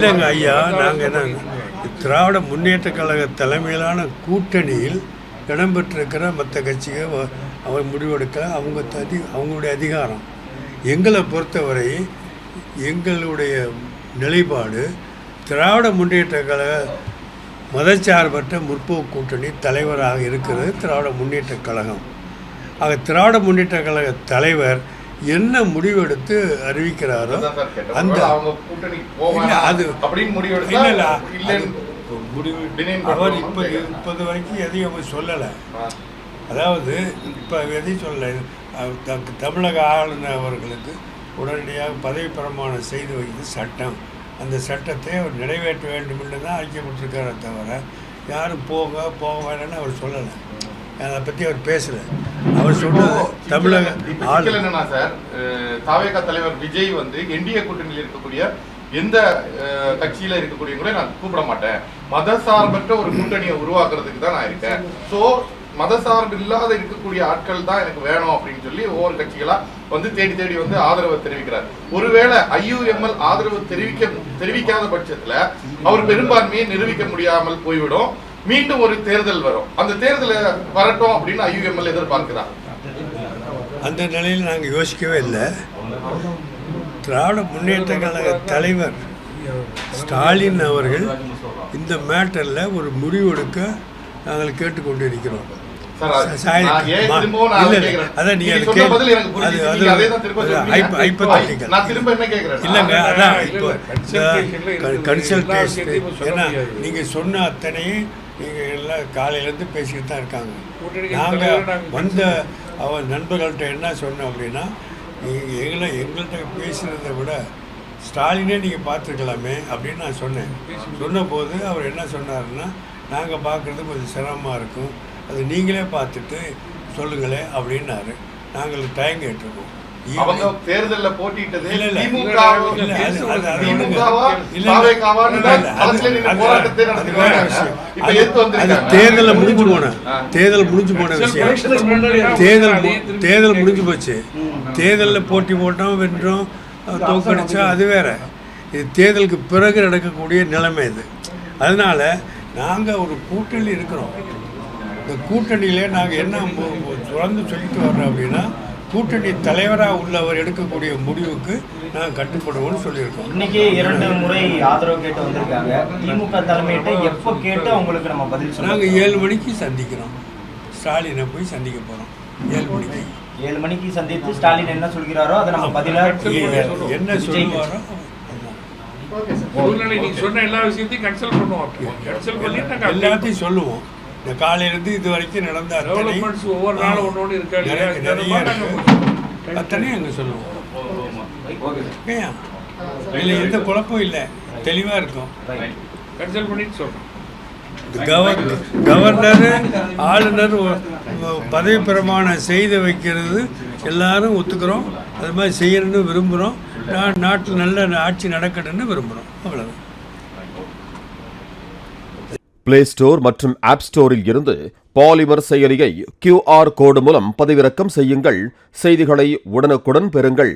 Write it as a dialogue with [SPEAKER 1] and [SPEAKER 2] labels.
[SPEAKER 1] இல்லைங்க ஐயா, நாங்கள் என்ன திராவிட முன்னேற்ற கழக தலைமையிலான கூட்டணியில் இடம்பெற்றிருக்கிற மற்ற கட்சிகள் அவர் முடிவெடுக்க அவங்களுடைய அதிகாரம். எங்களை பொறுத்தவரை எங்களுடைய நிலைப்பாடு திராவிட முன்னேற்ற கழக மதச்சார்பற்ற முற்போக்கு கூட்டணி தலைவராக இருக்கிறது திராவிட முன்னேற்ற கழகம். ஆக திராவிட முன்னேற்ற கழக தலைவர் என்ன முடிவெடுத்து அறிவிக்கிறாரோ அந்த அது அவர் இப்போது வரைக்கும் எதையும் அவர் சொல்லலை. அதாவது இப்போ எதையும் சொல்லலை. தமிழக ஆளுநர் அவர்களுக்கு உடனடியாக பதவி பிரமாணம் செய்து வைக்கிறது சட்டம். அந்த சட்டத்தை அவர் நிறைவேற்ற வேண்டும் என்று தான் அறிக்கப்பட்டிருக்காரே தவிர யாரும் போக வேணும்னு அவர் சொல்லலை. அதை பற்றி அவர் பேசலை. அவர் சொன்னது தமிழக
[SPEAKER 2] என்னன்னா சார், தாவேகா தலைவர் விஜய் என்டிஏ கூட்டணியில் இருக்கக்கூடிய எந்த கட்சியில இருக்கக்கூடிய கூட நான் கூப்பிட மாட்டேன், மதசார்பற்ற ஒரு கூட்டணியை உருவாக்குறதுக்கு தான் நான் இருக்கேன். ஸோ மதசார்பு இல்லாத இருக்கக்கூடிய ஆட்கள் தான் எனக்கு வேணும் அப்படின்னு சொல்லி ஒவ்வொரு கட்சிகளா தேடி ஆதரவை தெரிவிக்கிறார். ஒருவேளை IUML ஆதரவு தெரிவிக்காத பட்சத்துல அவர் பெரும்பான்மையை நிரூபிக்க முடியாமல் போய்விடும். மீண்டும் ஒரு தேர்தல் வரும். அந்த தேர்தல் வரட்டும் அப்படின்னு IUML எதிர்பார்க்கிறார்.
[SPEAKER 1] அந்த நிலையில் நாங்கள் யோசிக்கவே இல்லை. திராவிட முன்னேற்ற கழக தலைவர் ஸ்டாலின் அவர்கள் இந்த மேட்டரில் ஒரு முடிவெடுக்க நாங்கள் கேட்டுக்கொண்டிருக்கிறோம். இல்லைங்க, அதான் இப்போ கன்சல்டேஷன். ஏன்னா நீங்கள் சொன்ன அத்தனையும் நீங்கள் எல்லாம் காலையிலேருந்து பேசிக்கிட்டு தான் இருக்காங்க. நாங்கள் அவன் நண்பர்கள்ட்ட என்ன சொன்னோம் அப்படின்னா, நீங்கள் எங்கள்கிட்ட பேசுகிறத விட ஸ்டாலினே நீங்கள் பார்த்துருக்கலாமே அப்படின்னு நான் சொன்னேன். சொன்னபோது அவர் என்ன சொன்னாருன்னா, நாங்கள் பார்க்குறது கொஞ்சம் சிரமமாக இருக்கும், அது நீங்களே பார்த்துட்டு சொல்லுங்களேன் அப்படின்னாரு. நாங்கள் டைம் கேட்டிருக்கோம்.
[SPEAKER 2] தேர்தலில் போட்டிட்டது
[SPEAKER 1] தேர்தல் முடிஞ்சு போன விஷயம். தேர்தல் முடிஞ்சு போச்சு. தேர்தலில் போட்டி போட்டோம், வென்றோம், தோக்கடிச்சா அது வேற. இது தேர்தலுக்கு பிறகு நடக்கக்கூடிய நிலைமை இது. அதனால நாங்கள் ஒரு கூட்டணி இருக்கிறோம். இந்த கூட்டணியிலே நாங்கள் என்ன தொடர்ந்து சொல்லிட்டு வர்றோம் அப்படின்னா, கூட்டணி தலைவராக உள்ளவர் எடுக்கக்கூடிய முடிவுக்கு நாங்கள் கட்டுப்படுவோம்னு சொல்லியிருக்கோம்.
[SPEAKER 3] இன்னைக்கு 2 முறை ஆதரவு கேட்டு வந்திருக்காங்க. திமுக தலைமையிட்ட எப்போ கேட்டு அவங்களுக்கு நம்ம பதில் சொல்லுவோம்.
[SPEAKER 1] நாங்கள் 7 மணிக்கு சந்திக்கிறோம். ஸ்டாலினை போய் சந்திக்க போகிறோம். 7 மணிக்கு
[SPEAKER 3] சந்தித்து ஸ்டாலின் என்ன சொல்கிறாரோ அதை நம்ம பதிலாக
[SPEAKER 1] என்ன சொல்லுவாரோ எல்லாத்தையும் சொல்லுவோம். இந்த காலையிலேருந்து இது வரைக்கும் நடந்த
[SPEAKER 4] ஒவ்வொரு நாளும் ஒன்று
[SPEAKER 1] அத்தனையும் அங்கே சொல்லுவோம். இல்லை, எந்த குழப்பம் இல்லை, தெளிவாக இருக்கும். கவர்னர் ஆளுநர் பதவி பிரமாணம் செய்து வைக்கிறது எல்லாரும் ஒத்துக்கிறோம். அது மாதிரி செய்யணும்னு விரும்புகிறோம். நாட்டில் நல்ல ஆட்சி நடக்கணும்னு விரும்புகிறோம். அவ்வளோதான்.
[SPEAKER 5] பிளே ஸ்டோர் மற்றும் ஆப் ஸ்டோரில் இருந்து பாலிமர் செயலியை QR கோடு மூலம் பதிவிறக்கம் செய்யுங்கள். செய்திகளை உடனுக்குடன் பெறுங்கள்.